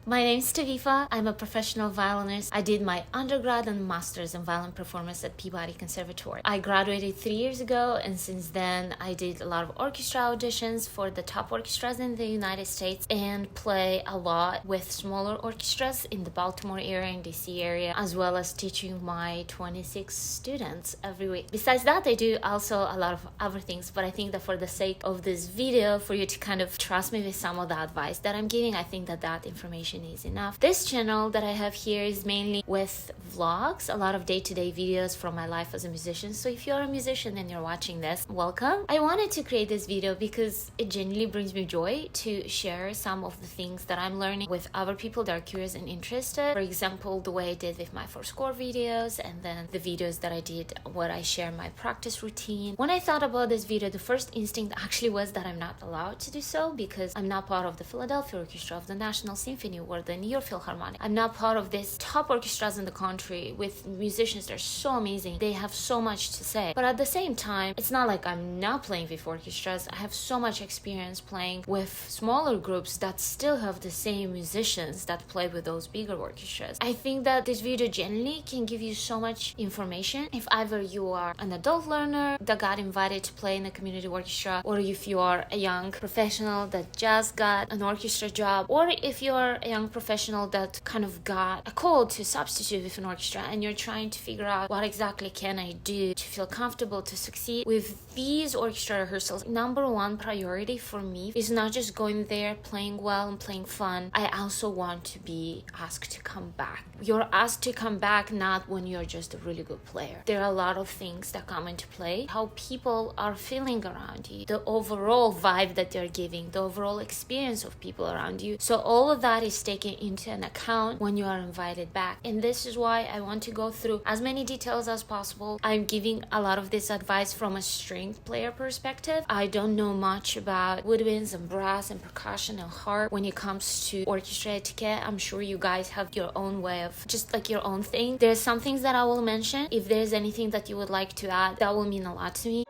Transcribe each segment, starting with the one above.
My name is Tavifa. I'm a professional violinist. I did my undergrad and master's in violin performance at Peabody Conservatory. I graduated 3 years ago, and since then I did a lot of orchestra auditions for the top orchestras in the United States and play a lot with smaller orchestras in the Baltimore area and DC area, as well as teaching my 26 students every week. Besides that, I do also a lot of other things, but I think that for the sake of this video, for you to kind of trust me with some of the advice that I'm giving, I think that information is enough. This channel that I have here is mainly with vlogs, a lot of day-to-day videos from my life as a musician. So if you're a musician and you're watching this, welcome. I wanted to create this video because it genuinely brings me joy to share some of the things that I'm learning with other people that are curious and interested. For example, the way I did with my first score videos, and then the videos that I did where I share my practice routine. When I thought about this video, the first instinct actually was that I'm not allowed to do so because I'm not part of the Philadelphia Orchestra, of the National Symphony, or the New York Philharmonic. I'm not part of these top orchestras in the country with musicians that are so amazing. They have so much to say. But at the same time, it's not like I'm not playing with orchestras. I have so much experience playing with smaller groups that still have the same musicians that play with those bigger orchestras. I think that this video generally can give you so much information if either you are an adult learner that got invited to play in a community orchestra, or if you are a young professional that just got an orchestra job, or if you're a young professional that kind of got a call to substitute with an orchestra and you're trying to figure out what exactly can I do to feel comfortable to succeed with these orchestra rehearsals. Number one priority for me is not just going there, playing well and playing fun. I also want to be asked to come back. You're asked to come back not when you're just a really good player. There are a lot of things that come into play. How people are feeling around you, the overall vibe that they're giving, the overall experience of people around you. So all of that is taken into an account when you are invited back. And this is why I want to go through as many details as possible. I'm giving a lot of this advice from a string player perspective. I don't know much about woodwinds and brass and percussion and harp when it comes to orchestra etiquette. I'm sure you guys have your own way of just like your own thing. There's some things that I will mention. If there's anything that you would like to add, that will mean a lot to me.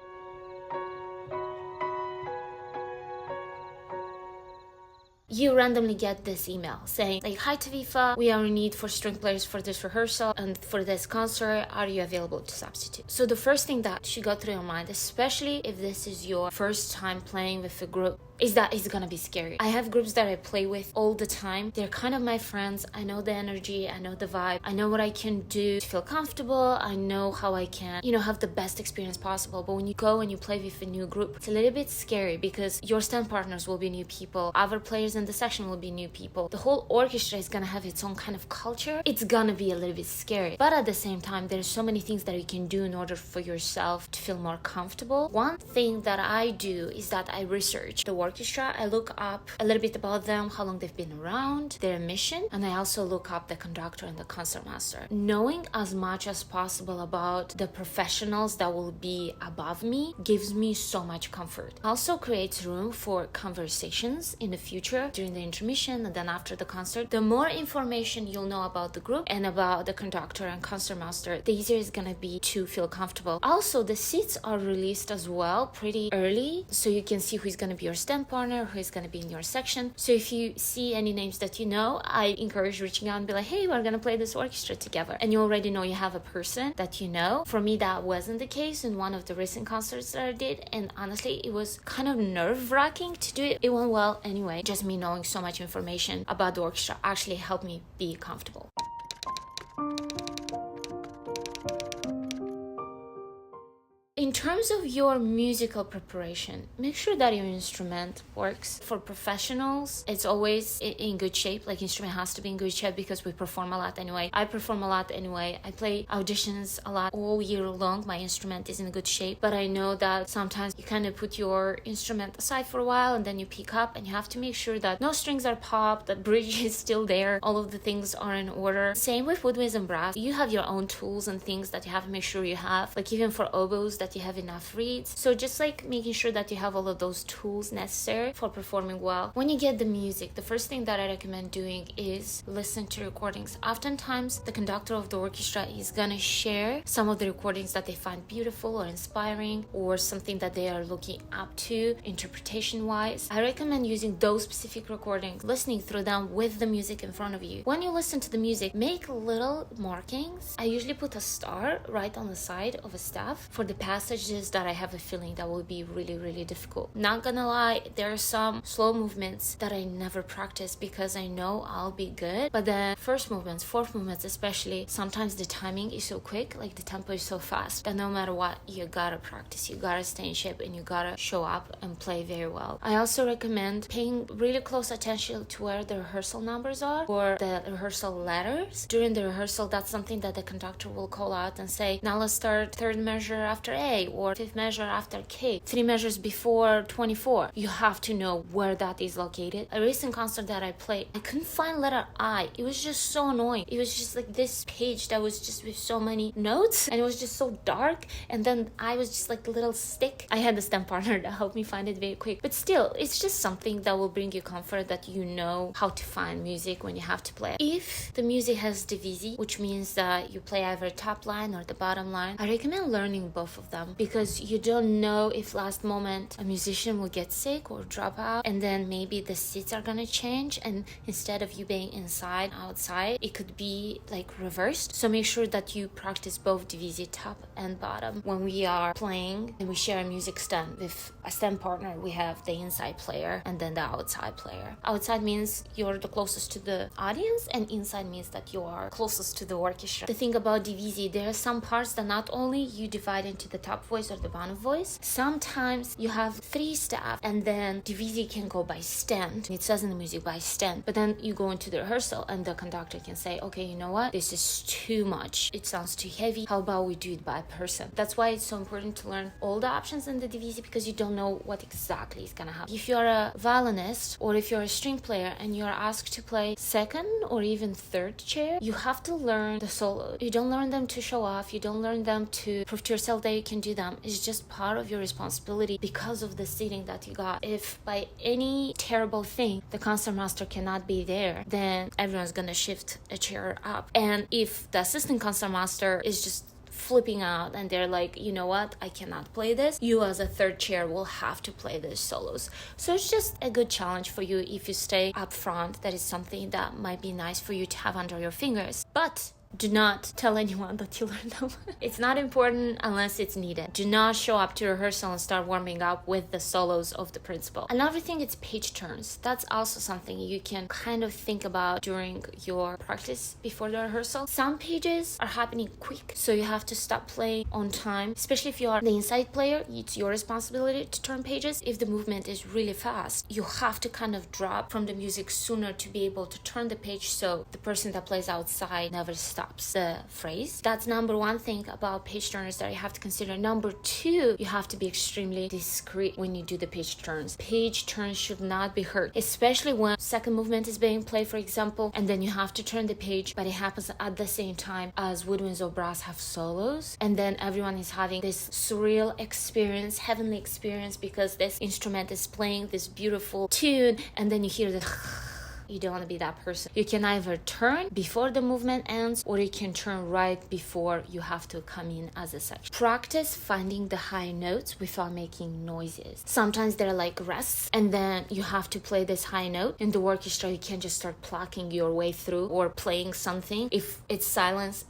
You randomly get this email saying like, "Hi Tavifa, we are in need for string players for this rehearsal and for this concert. Are you available to substitute?" So the first thing that should go through your mind, especially if this is your first time playing with a group, is that it's gonna be scary. I have groups that I play with all the time. They're kind of my friends. I know the energy, I know the vibe, I know what I can do to feel comfortable, I know how I can, have the best experience possible. But when you go and you play with a new group, it's a little bit scary because your stand partners will be new people, other players in the section will be new people, the whole orchestra is gonna have its own kind of culture. It's gonna be a little bit scary, but at the same time, there's so many things that you can do in order for yourself to feel more comfortable. One thing that I do is that I research the orchestra. I look up a little bit about them, how long they've been around, their mission, and I also look up the conductor and the concertmaster. Knowing as much as possible about the professionals that will be above me gives me so much comfort. Also creates room for conversations in the future during the intermission and then after the concert. The more information you'll know about the group and about the conductor and concertmaster, the easier it's gonna be to feel comfortable. Also, the seats are released as well pretty early, so you can see who's gonna be your stand partner, who is going to be in your section. So if you see any names that you know, I encourage reaching out and be like, "Hey, we're going to play this orchestra together." And you already know you have a person that you know. For me, that wasn't the case in one of the recent concerts that I did. And honestly, it was kind of nerve-wracking to do it. It went well anyway. Just me knowing so much information about the orchestra actually helped me be comfortable. In terms of your musical preparation, make sure that your instrument works. For professionals, it's always in good shape. Like, instrument has to be in good shape because we perform a lot anyway. I perform a lot anyway. I play auditions a lot all year long. My instrument is in good shape. But I know that sometimes you kind of put your instrument aside for a while and then you pick up, and you have to make sure that no strings are popped, that bridge is still there, all of the things are in order. Same with woodwinds and brass. You have your own tools and things that you have to make sure you have. Like, even for oboes, that that you have enough reeds. So just like making sure that you have all of those tools necessary for performing well. When you get the music, the first thing that I recommend doing is listen to recordings. Oftentimes the conductor of the orchestra is gonna share some of the recordings that they find beautiful or inspiring, or something that they are looking up to interpretation wise. I recommend using those specific recordings, listening through them with the music in front of you. When you listen to the music, make little markings. I usually put a star right on the side of a staff for the passages that I have a feeling that will be really difficult. Not gonna lie, there are some slow movements that I never practice because I know I'll be good, but the first movements, fourth movements especially, sometimes the timing is so quick, like the tempo is so fast, that no matter what, you gotta practice, you gotta stay in shape, and you gotta show up and play very well. I also recommend paying really close attention to where the rehearsal numbers are, or the rehearsal letters. During the rehearsal, that's something that the conductor will call out and say, now let's start third measure after A, or fifth measure after K, 3 measures before 24. You have to know where that is located. A recent concert that I played, I couldn't find letter I. It was just so annoying. It was just like this page that was just with so many notes, and it was just so dark, and then I was just like a little stick. I had a stem partner that helped me find it very quick, but still, it's just something that will bring you comfort, that you know how to find music when you have to play. If the music has Divisi, which means that you play either top line or the bottom line, I recommend learning both of them, because you don't know if last moment a musician will get sick or drop out, and then maybe the seats are gonna change, and instead of you being inside, outside, it could be like reversed. So make sure that you practice both Divisi, top and bottom. When we are playing and we share a music stand with a stand partner, we have the inside player and then the outside player. Outside means you're the closest to the audience, and inside means that you are closest to the orchestra. The thing about Divisi, there are some parts that not only you divide into the top voice or the bottom voice, sometimes you have 3 staff, and then Divisi can go by stand. It says in the music by stand, but then you go into the rehearsal and the conductor can say, okay, you know what, this is too much, it sounds too heavy, how about we do it by person? That's why it's so important to learn all the options in the Divisi, because you don't know what exactly is gonna happen. If you're a violinist or if you're a string player and you're asked to play second or even third chair, you have to learn the solo. You don't learn them to show off, you don't learn them to prove to yourself that you can do them. It's just part of your responsibility because of the seating that you got. If by any terrible thing the concertmaster cannot be there, then everyone's gonna shift a chair up. And if the assistant concertmaster is just flipping out and they're like, you know what, I cannot play this, you as a third chair will have to play these solos. So it's just a good challenge for you if you stay up front. That is something that might be nice for you to have under your fingers. But do not tell anyone that you learned them. It's not important unless it's needed. Do not show up to rehearsal and start warming up with the solos of the principal. Another thing is page turns. That's also something you can kind of think about during your practice before the rehearsal. Some pages are happening quick, so you have to stop playing on time. Especially if you are the inside player, it's your responsibility to turn pages. If the movement is really fast, you have to kind of drop from the music sooner to be able to turn the page, so the person that plays outside never stops the phrase. That's number one thing about page turners that you have to consider. Number two, you have to be extremely discreet when you do the page turns. Page turns should not be heard, especially when second movement is being played, for example, and then you have to turn the page, but it happens at the same time as woodwinds or brass have solos, and then everyone is having this surreal experience, heavenly experience, because this instrument is playing this beautiful tune, and then you hear the You don't want to be that person. You can either turn before the movement ends, or you can turn right before you have to come in as a section. Practice finding the high notes without making noises. Sometimes they're like rests, and then you have to play this high note. In the orchestra, you can't just start plucking your way through or playing something. If it's silence,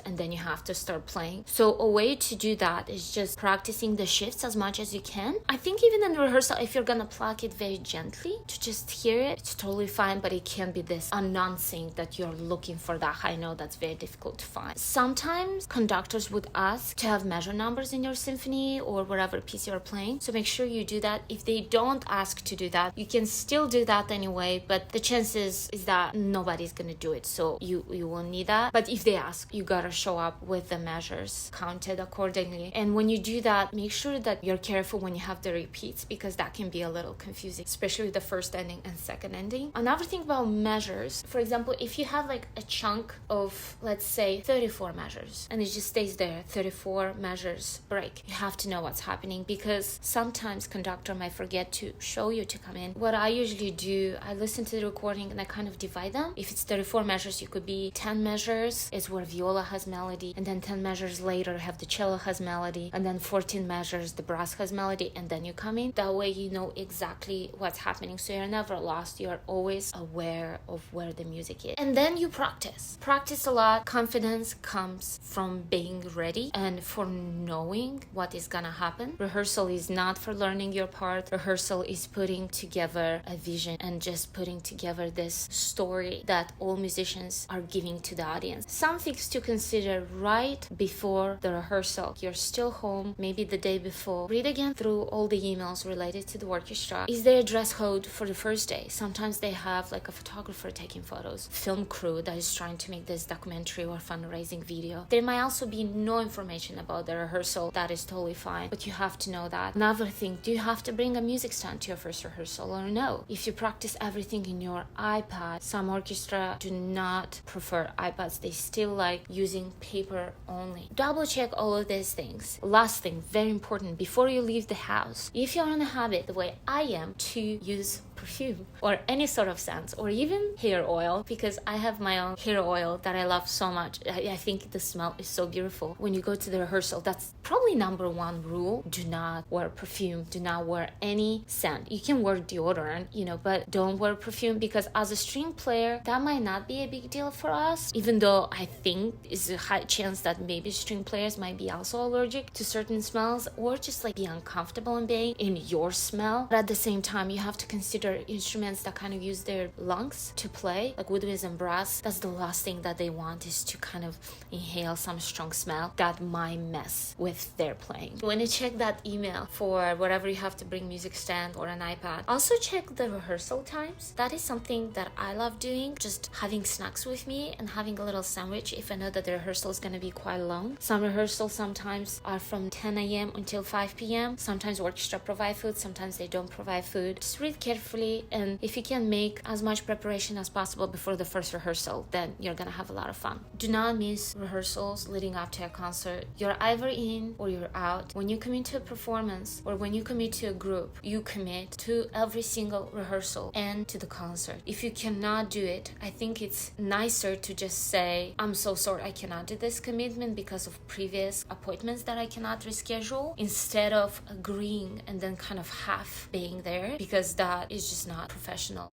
and then you have to start playing. So a way to do that is just practicing the shifts as much as you can. I think even in rehearsal, if you're gonna pluck it very gently to just hear it, it's totally fine. But it can be this announcing that you're looking for that high note that's very difficult to find. Sometimes conductors would ask to have measure numbers in your symphony or whatever piece you're playing, so make sure you do that. If they don't ask to do that, you can still do that anyway, but the chances is that nobody's gonna do it, so you will need that. But if they ask, you gotta show up with the measures counted accordingly. And when you do that, make sure that you're careful when you have the repeats, because that can be a little confusing, especially with the first ending and second ending. Another Another thing about measures, for example, if you have like a chunk of, let's say, 34 measures and it just stays there, 34 measures break, you have to know what's happening, because sometimes conductor might forget to show you to come in. What I usually do, I listen to the recording and I kind of divide them. If it's 34 measures, it could be 10 measures is where viola has melody, and then 10 measures later have the cello has melody, and then 14 measures the brass has melody, and then you come in. That way you know exactly what's happening, so you're never lost. You're always aware of where the music is. And then you practice a lot. Confidence comes from being ready and for knowing what is gonna happen. Rehearsal is not for learning your part. Rehearsal is putting together a vision and just putting together this story that all musicians are giving to the audience. Some things to consider right before the rehearsal. You're still home, maybe the day before. Read again through all the emails related to the orchestra. Is there a dress code for the first day? Sometimes they have like a photographer taking photos, film crew that is trying to make this documentary or fundraising video. There might also be no information about the rehearsal. That is totally fine, but you have to know that. Another thing, do you have to bring a music stand to your first rehearsal or no? If you practice everything in your iPad, some orchestra do not prefer iPads. They still like using paper only. Double check all of these things. Last thing, very important, before you leave the house, if you're in a habit, the way I am, to use perfume or any sort of scents or even hair oil, because I have my own hair oil that I love so much. I think the smell is so beautiful. When you go to the rehearsal, that's probably number one rule. Do not wear perfume. Do not wear any scent. You can wear deodorant, but don't wear perfume, because as a string player, that might not be a big deal for us, even though I think it's a high chance that maybe string players might be also allergic to certain smells or just like be uncomfortable in being in your smell. But at the same time, you have to consider instruments that kind of use their lungs to play, like woodwinds and brass. That's the last thing that they want, is to kind of inhale some strong smell that might mess with their playing. When you check that email for whatever you have to bring, music stand or an iPad, also check the rehearsal times. That is something that I love doing, just having snacks with me and having a little sandwich if I know that the rehearsal is going to be quite long. Some rehearsals sometimes are from 10 a.m. until 5 p.m. Sometimes orchestra provide food, sometimes they don't provide food. Just read carefully, and if you can make as much preparation as possible before the first rehearsal, then you're gonna have a lot of fun. Do not miss rehearsals leading up to a concert. You're either in or you're out. When you commit to a performance or when you commit to a group, you commit to every single rehearsal and to the concert. If you cannot do it, I think it's nicer to just say, I'm so sorry, I cannot do this commitment because of previous appointments that I cannot reschedule, instead of agreeing and then kind of half being there, because that is just not professional.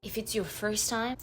If it's your first time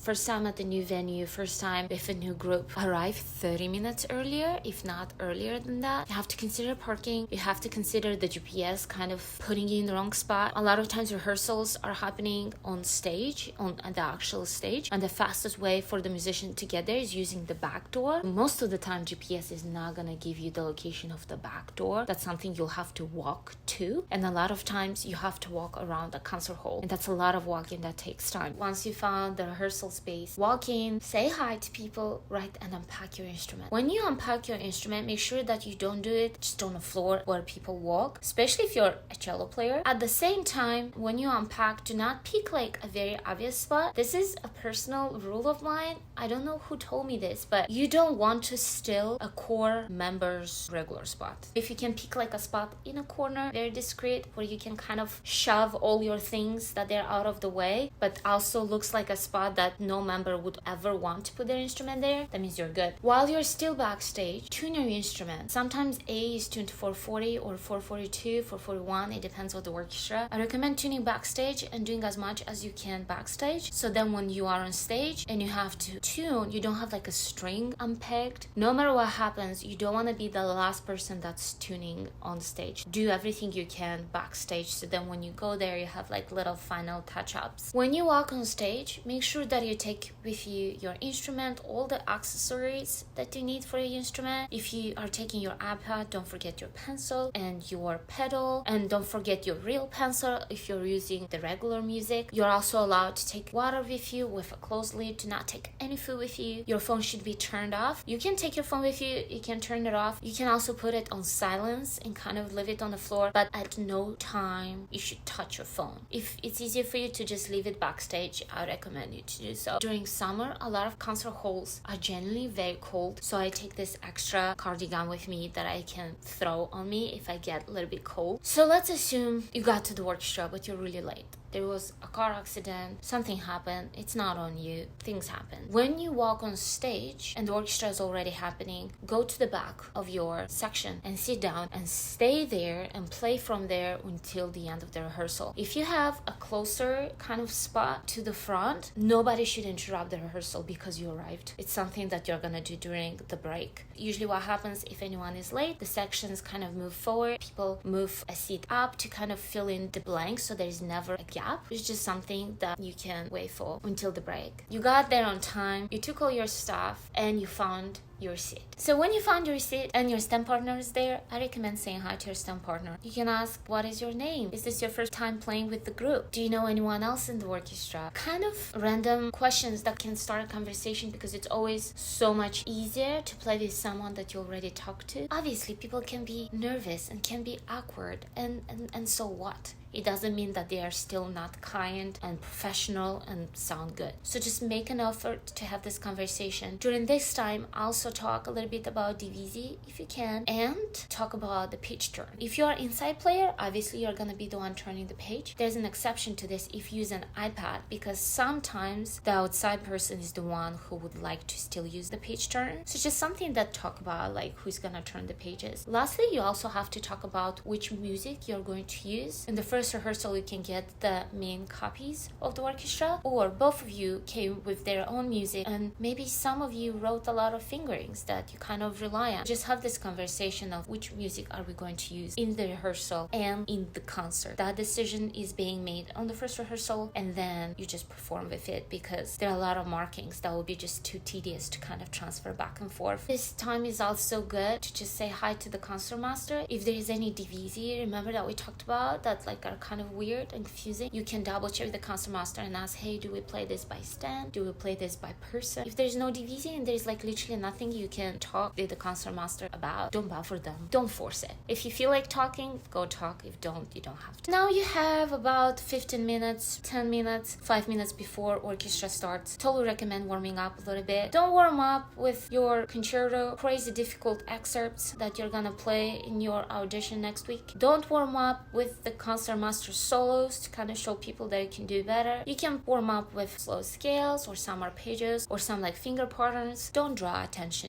at the new venue, first time with a new group, arrive 30 minutes earlier, if not earlier than that. You have to consider parking. You have to consider the GPS kind of putting you in the wrong spot. A lot of times rehearsals are happening on stage, on the actual stage, and the fastest way for the musician to get there is using the back door. Most of the time, GPS is not gonna give you the location of the back door. That's something you'll have to walk to, and a lot of times you have to walk around the concert hall, and that's a lot of walking that takes time. Once you found the rehearsal space, walk in, say hi to people, right, and unpack your instrument. When you unpack your instrument, make sure that you don't do it just on the floor where people walk, especially if you're a cello player. At the same time, when you unpack, do not pick like a very obvious spot. This is a personal rule of mine. I don't know who told me this, but you don't want to steal a core member's regular spot. If you can pick like a spot in a corner, very discreet, where you can kind of shove all your things that they're out of the way, but also looks like a spot that no member would ever want to put their instrument there, that means you're good. While you're still backstage, tune your instrument. Sometimes A is tuned to 440 or 442, 441, it depends on the orchestra. I recommend tuning backstage and doing as much as you can backstage, so then when you are on stage and you have to tune, you don't have like a string unpegged. No matter what happens, you don't want to be the last person that's tuning on stage. Do everything you can backstage, so then when you go there, you have like little final touch-ups. When you walk on stage, make sure that you take with you your instrument, all the accessories that you need for your instrument. If you are taking your iPad, don't forget your pencil and your pedal, and don't forget your real pencil if you're using the regular music. You're also allowed to take water with you with a closed lid. Do not take any food with you. Your phone should be turned off. You can take your phone with you, you can turn it off. You can also put it on silence and kind of leave it on the floor, but at no time you should touch your phone. If it's easier for you to just leave it backstage, I recommend you to do so. During summer, a lot of concert halls are generally very cold, so I take this extra cardigan with me that I can throw on me if I get a little bit cold. So let's assume you got to the orchestra but you're really late. There was a car accident, something happened, it's not on you, things happen. When you walk on stage and the orchestra is already happening, go to the back of your section and sit down and stay there and play from there until the end of the rehearsal. If you have a closer kind of spot to the front, nobody should interrupt the rehearsal because you arrived. It's something that you're gonna do during the break. Usually what happens if anyone is late, the sections kind of move forward, people move a seat up to kind of fill in the blanks so there's never a gap. It's just something that you can wait for until the break. You got there on time, you took all your stuff, and you found your seat. So when you found your seat and your stem partner is there, I recommend saying hi to your stem partner. You can ask, what is your name? Is this your first time playing with the group? Do you know anyone else in the orchestra? Kind of random questions that can start a conversation, because it's always so much easier to play with someone that you already talked to. Obviously, people can be nervous and can be awkward, and so what? It doesn't mean that they are still not kind and professional and sound good. So just make an effort to have this conversation. During this time, also talk a little bit about Divisi if you can, and talk about the page turn. If you are inside player, obviously you're gonna be the one turning the page. There's an exception to this if you use an iPad, because sometimes the outside person is the one who would like to still use the page turn. So just something that talk about like who's gonna turn the pages. Lastly, you also have to talk about which music you're going to use. In the first rehearsal, you can get the main copies of the orchestra, or both of you came with their own music, and maybe some of you wrote a lot of fingerings that you kind of rely on. Just have this conversation of which music are we going to use in the rehearsal and in the concert. That decision is being made on the first rehearsal, and then you just perform with it, because there are a lot of markings that will be just too tedious to kind of transfer back and forth. This time is also good to just say hi to the concert master. If there is any Divisi, remember that we talked about that like are kind of weird and confusing, you can double check with the concert master and ask, hey, do we play this by stand? Do we play this by person? If there's no Divisi and there's like literally nothing you can talk with the concert master about, don't bother them. Don't force it. If you feel like talking, go talk. If don't, you don't have to. Now you have about 15 minutes, 10 minutes, 5 minutes before orchestra starts. Totally recommend warming up a little bit. Don't warm up with your concerto, crazy difficult excerpts that you're gonna play in your audition next week. Don't warm up with the concert master solos to kind of show people that you can do better. You can warm up with slow scales or some arpeggios or some like finger patterns. Don't draw attention.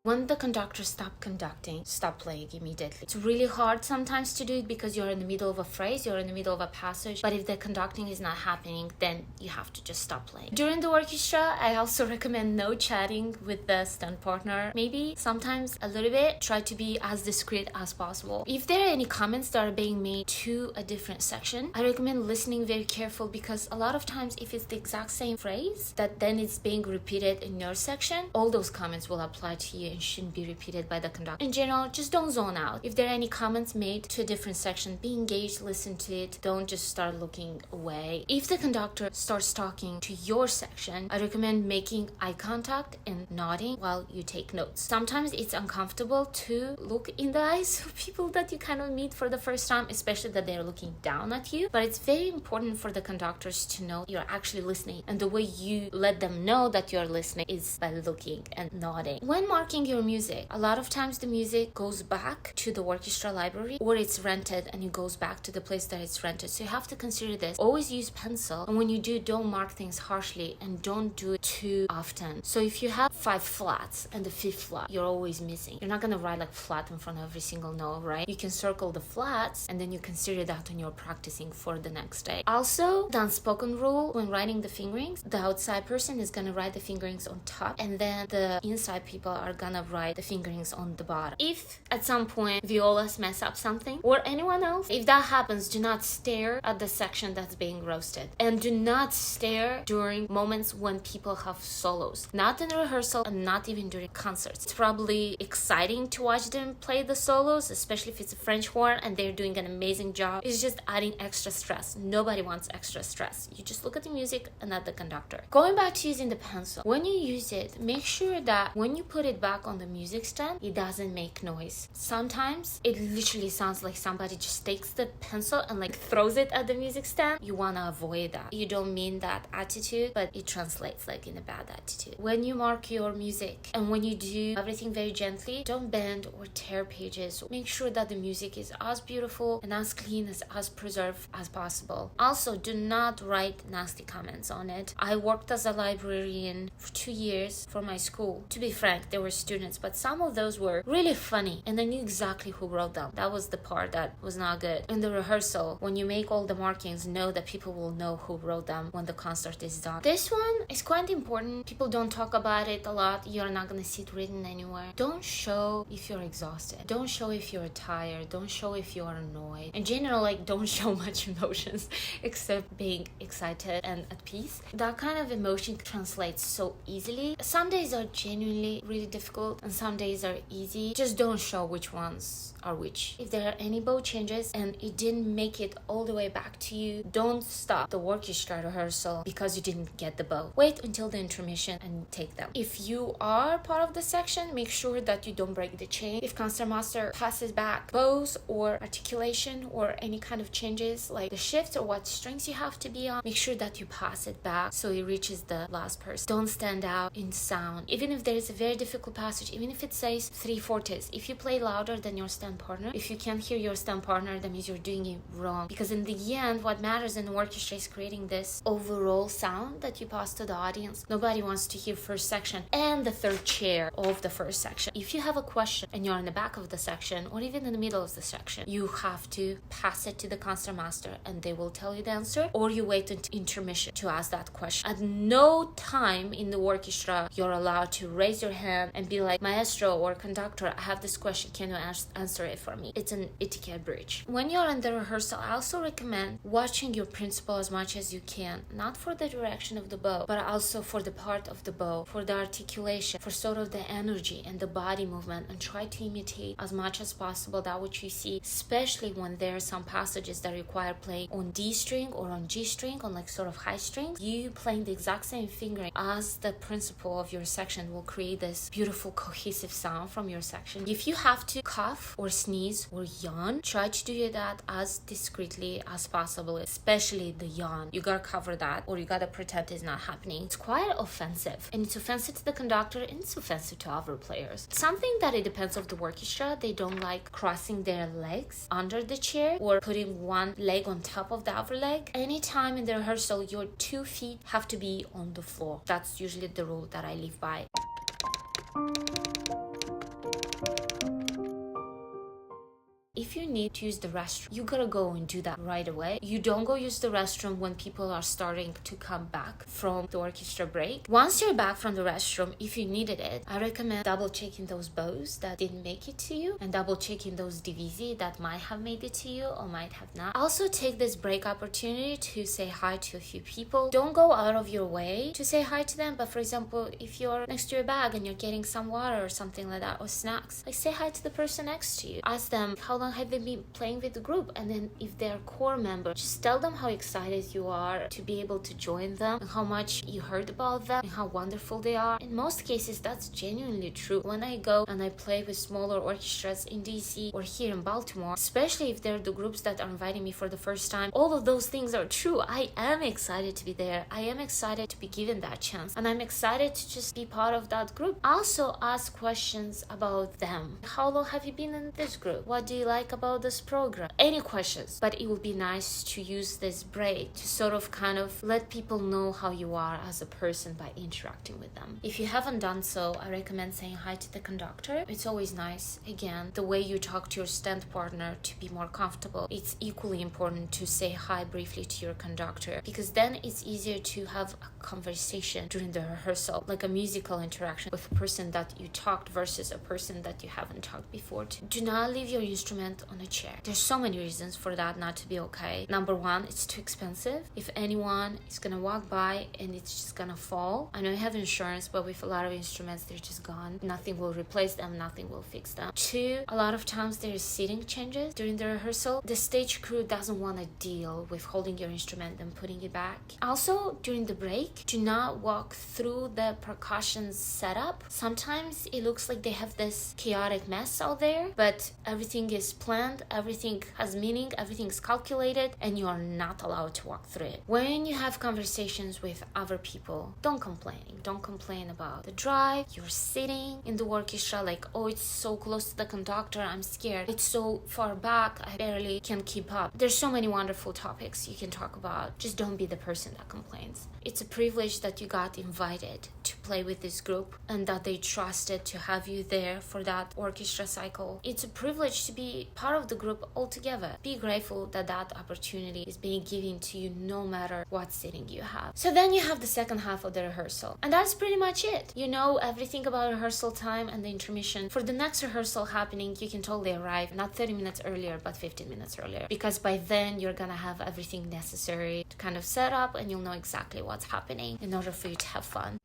When the conductor stops conducting, stop playing immediately. It's really hard sometimes to do it because you're in the middle of a phrase, you're in the middle of a passage, but if the conducting is not happening, then you have to just stop playing. During the orchestra, I also recommend no chatting with the stunt partner. Maybe sometimes a little bit, try to be as discreet as possible. If there are any comments that are being made to a different section, I recommend listening very careful, because a lot of times if it's the exact same phrase that then it's being repeated in your section, all those comments will apply to you. Shouldn't be repeated by the conductor. In general, just don't zone out. If there are any comments made to a different section, be engaged, listen to it. Don't just start looking away. If the conductor starts talking to your section, I recommend making eye contact and nodding while you take notes. Sometimes it's uncomfortable to look in the eyes of people that you kind of meet for the first time, especially that they're looking down at you. But it's very important for the conductors to know you're actually listening, and the way you let them know that you're listening is by looking and nodding. When marking your music, a lot of times the music goes back to the orchestra library, or it's rented and it goes back to the place that it's rented. So you have to consider this. Always use pencil, and when you do, don't mark things harshly and don't do it too often. So if you have 5 flats and the 5th flat you're always missing, you're not gonna write like flat in front of every single note, right? You can circle the flats and then you consider that when you're practicing for the next day. Also, the unspoken rule when writing the fingerings, the outside person is gonna write the fingerings on top, and then the inside people are gonna gonna write the fingerings on the bottom. If at some point violas mess up something, or anyone else, if that happens, do not stare at the section that's being roasted. And do not stare during moments when people have solos. Not in rehearsal and not even during concerts. It's probably exciting to watch them play the solos, especially if it's a French horn and they're doing an amazing job. It's just adding extra stress. Nobody wants extra stress. You just look at the music and at the conductor. Going back to using the pencil. When you use it, make sure that when you put it back on the music stand, it doesn't make noise. Sometimes it literally sounds like somebody just takes the pencil and like throws it at the music stand. You want to avoid that. You don't mean that attitude, but it translates like in a bad attitude. When you mark your music and when you do everything very gently, don't bend or tear pages. Make sure that the music is as beautiful and as clean, as preserved as possible. Also, do not write nasty comments on it. I worked as a librarian for 2 years for my school. To be frank, there were students, but some of those were really funny and I knew exactly who wrote them. That was the part that was not good. In the rehearsal, when you make all the markings, know that people will know who wrote them when the concert is done. This one is quite important. People don't talk about it a lot. You're not gonna see it written anywhere. Don't show if you're exhausted. Don't show if you're tired. Don't show if you're annoyed. In general, like, don't show much emotions except being excited and at peace. That kind of emotion translates so easily. Some days are genuinely really difficult and some days are easy. Just don't show which ones are which. If there are any bow changes and it didn't make it all the way back to you, don't stop the orchestra rehearsal because you didn't get the bow. Wait until the intermission and take them. If you are part of the section, make sure that you don't break the chain. If concertmaster passes back bows or articulation or any kind of changes like the shifts or what strings you have to be on, make sure that you pass it back so it reaches the last person. Don't stand out in sound. Even if there is a very difficult passage, even if it says 3 fortes, if you play louder than your stand partner, if you can't hear your stand partner, that means you're doing it wrong. Because in the end, what matters in the orchestra is creating this overall sound that you pass to the audience. Nobody wants to hear first section and the third chair of the first section. If you have a question and you're in the back of the section or even in the middle of the section, you have to pass it to the concertmaster and they will tell you the answer, or you wait until intermission to ask that question. At no time in the orchestra you're allowed to raise your hand and be like, maestro or conductor, I have this question, can you answer it for me? It's an etiquette breach. When you're in the rehearsal, I also recommend watching your principal as much as you can, not for the direction of the bow, but also for the part of the bow, for the articulation, for sort of the energy and the body movement, and try to imitate as much as possible that which you see, especially when there are some passages that require playing on D string or on G string, on like sort of high strings. You playing the exact same fingering as the principal of your section will create this beautiful cohesive sound from your section. If you have to cough or sneeze or yawn, try to do that as discreetly as possible, especially the yawn. You gotta cover that or you gotta pretend it's not happening. It's quite offensive, and it's offensive to the conductor and it's offensive to other players. Something that it depends of the orchestra, they don't like crossing their legs under the chair or putting one leg on top of the other leg. Anytime in the rehearsal, your 2 feet have to be on the floor. That's usually the rule that I live by. If you need to use the restroom, you gotta go and do that right away. You don't go use the restroom when people are starting to come back from the orchestra break. Once you're back from the restroom, if you needed it, I recommend double checking those bows that didn't make it to you and double checking those divisi that might have made it to you or might have not. Also take this break opportunity to say hi to a few people. Don't go out of your way to say hi to them, but for example, if you're next to your bag and you're getting some water or something like that or snacks, like say hi to the person next to you. Ask them how long have they been playing with the group, and then if they're core members, just tell them how excited you are to be able to join them and how much you heard about them and how wonderful they are. In most cases, that's genuinely true. When I go and I play with smaller orchestras in DC or here in Baltimore, especially if they're the groups that are inviting me for the first time, all of those things are true. I am excited to be there. I am excited to be given that chance, and I'm excited to just be part of that group. Also ask questions about them. How long have you been in this group? What do you like like about this program? Any questions? But it would be nice to use this break to sort of kind of let people know how you are as a person by interacting with them. If you haven't done so, I recommend saying hi to the conductor. It's always nice. Again, the way you talk to your stand partner to be more comfortable, it's equally important to say hi briefly to your conductor, because then it's easier to have a conversation during the rehearsal, like a musical interaction with a person that you talked versus a person that you haven't talked before to. Do not leave your instrument on a chair. There's so many reasons for that not to be okay. Number one, it's too expensive. If anyone is gonna walk by and it's just gonna fall, I know you have insurance, but with a lot of instruments, they're just gone. Nothing will replace them, nothing will fix them. Two, a lot of times there's seating changes during the rehearsal. The stage crew doesn't want to deal with holding your instrument and putting it back. Also, during the break, do not walk through the percussion setup. Sometimes it looks like they have this chaotic mess out there, but everything is planned, everything has meaning, everything's calculated, and you are not allowed to walk through it. When you have conversations with other people, don't complain. Don't complain about the drive. You're sitting in the orchestra like, oh, it's so close to the conductor, I'm scared. It's so far back, I barely can keep up. There's so many wonderful topics you can talk about. Just don't be the person that complains. It's a privilege that you got invited to play with this group and that they trusted to have you there for that orchestra cycle. It's a privilege to be part of the group altogether. Be grateful that that opportunity is being given to you no matter what setting you have. So then you have the second half of the rehearsal, and that's pretty much it. You know everything about rehearsal time and the intermission. For the next rehearsal happening, you can totally arrive not 30 minutes earlier but 15 minutes earlier, because by then you're gonna have everything necessary to kind of set up and you'll know exactly what's happening in order for you to have fun.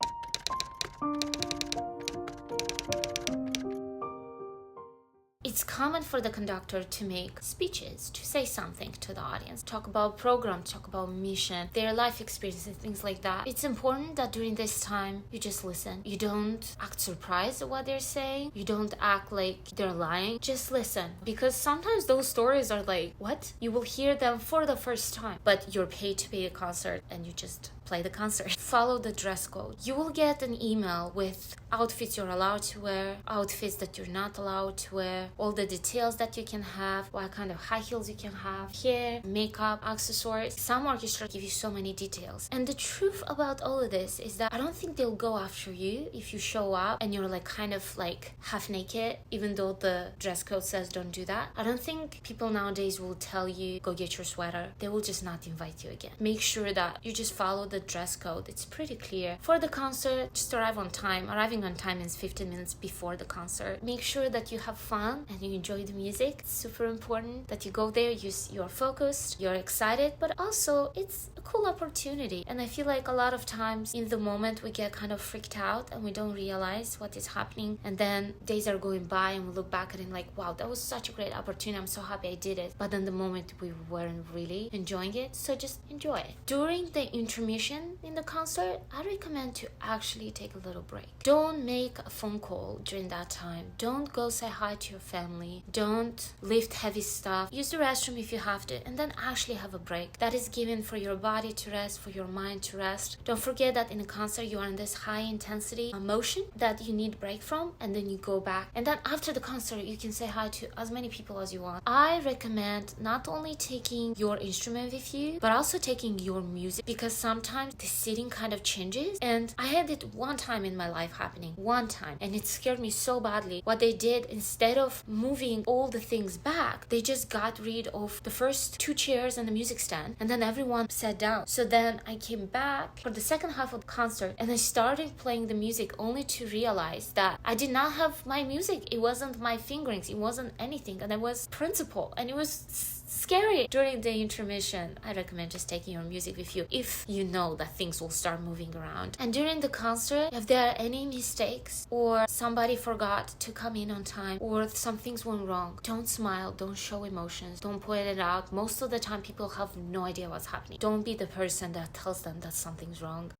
It's common for the conductor to make speeches, to say something to the audience, talk about program, talk about mission, their life experiences, things like that. It's important that during this time, you just listen. You don't act surprised at what they're saying. You don't act like they're lying. Just listen. Because sometimes those stories are like, what? You will hear them for the first time, but you're paid to pay a concert and you just play the concert. Follow the dress code. You will get an email with outfits you're allowed to wear, outfits that you're not allowed to wear, all the details that you can have, what kind of high heels you can have, hair, makeup, accessories. Some orchestras give you so many details. And the truth about all of this is that I don't think they'll go after you if you show up and you're like kind of like half naked, even though the dress code says don't do that. I don't think people nowadays will tell you go get your sweater. They will just not invite you again. Make sure that you just follow the dress code. It's pretty clear. For the concert, just arrive on time. Arriving on time means 15 minutes before the concert. Make sure that you have fun and you enjoy the music. It's super important that you go there, you're focused, you're excited, but also it's a cool opportunity. And I feel like a lot of times in the moment we get kind of freaked out and we don't realize what is happening, and then days are going by and we look back at it like, wow, that was such a great opportunity, I'm so happy I did it. But in the moment we weren't really enjoying it, so just enjoy it. During the intermission in the concert, I recommend to actually take a little break. Don't make a phone call during that time. Don't go say hi to your family. Don't lift heavy stuff. Use the restroom if you have to, and then actually have a break. That is given for your body to rest, for your mind to rest. Don't forget that in a concert you are in this high intensity emotion that you need break from, and then you go back. And then after the concert, you can say hi to as many people as you want. I recommend not only taking your instrument with you, but also taking your music, because sometimes the sitting kind of changes. And I had it one time in my life happening, one time, and it scared me so badly. What they did, instead of moving all the things back, they just got rid of the first two chairs and the music stand, and then everyone sat down. So then I came back for the second half of the concert and I started playing the music, only to realize that I did not have my music. It wasn't my fingerings, it wasn't anything, and I was principal, and it was scary. During the intermission, I recommend just taking your music with you if you know that things will start moving around. And during the concert, if there are any mistakes or somebody forgot to come in on time or some things went wrong, don't smile, don't show emotions, don't point it out. Most of the time people have no idea what's happening. Don't be the person that tells them that something's wrong.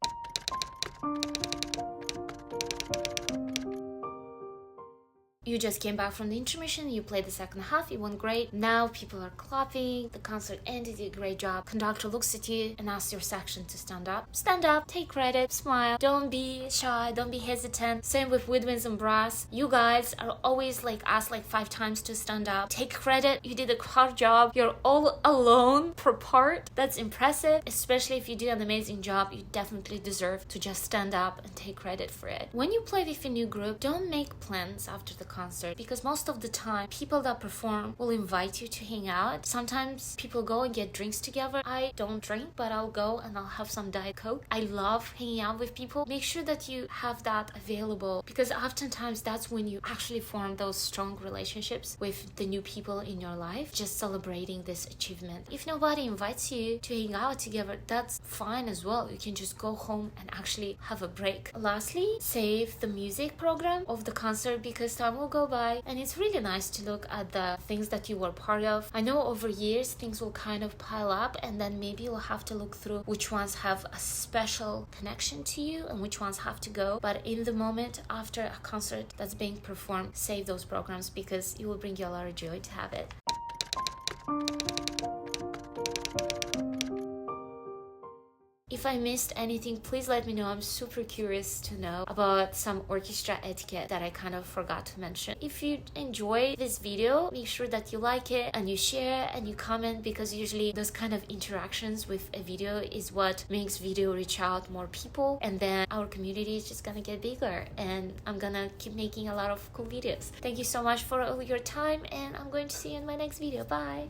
You just came back from the intermission, you played the second half, it went great. Now people are clapping, the concert ended, you did a great job. Conductor looks at you and asks your section to stand up. Stand up, take credit, smile, don't be shy, don't be hesitant. Same with woodwinds and brass. You guys are always like asked like 5 times to stand up. Take credit, you did a hard job, you're all alone per part. That's impressive, especially if you did an amazing job. You definitely deserve to just stand up and take credit for it. When you play with a new group, don't make plans after the concert, because most of the time people that perform will invite you to hang out. Sometimes people go and get drinks together. I don't drink, but I'll go and I'll have some Diet Coke. I love hanging out with people. Make sure that you have that available, because oftentimes that's when you actually form those strong relationships with the new people in your life, just celebrating this achievement. If nobody invites you to hang out together, that's fine as well. You can just go home and actually have a break. Lastly, save the music program of the concert, because time will go by and it's really nice to look at the things that you were part of. I know over years things will kind of pile up, and then maybe you'll have to look through which ones have a special connection to you and which ones have to go. But in the moment after a concert that's being performed, save those programs, because it will bring you a lot of joy to have it. If I missed anything, please let me know. I'm super curious to know about some orchestra etiquette that I kind of forgot to mention. If you enjoy this video, make sure that you like it and you share and you comment, because usually those kind of interactions with a video is what makes video reach out more people, and then our community is just gonna get bigger and I'm gonna keep making a lot of cool videos. Thank you so much for all your time, and I'm going to see you in my next video. Bye!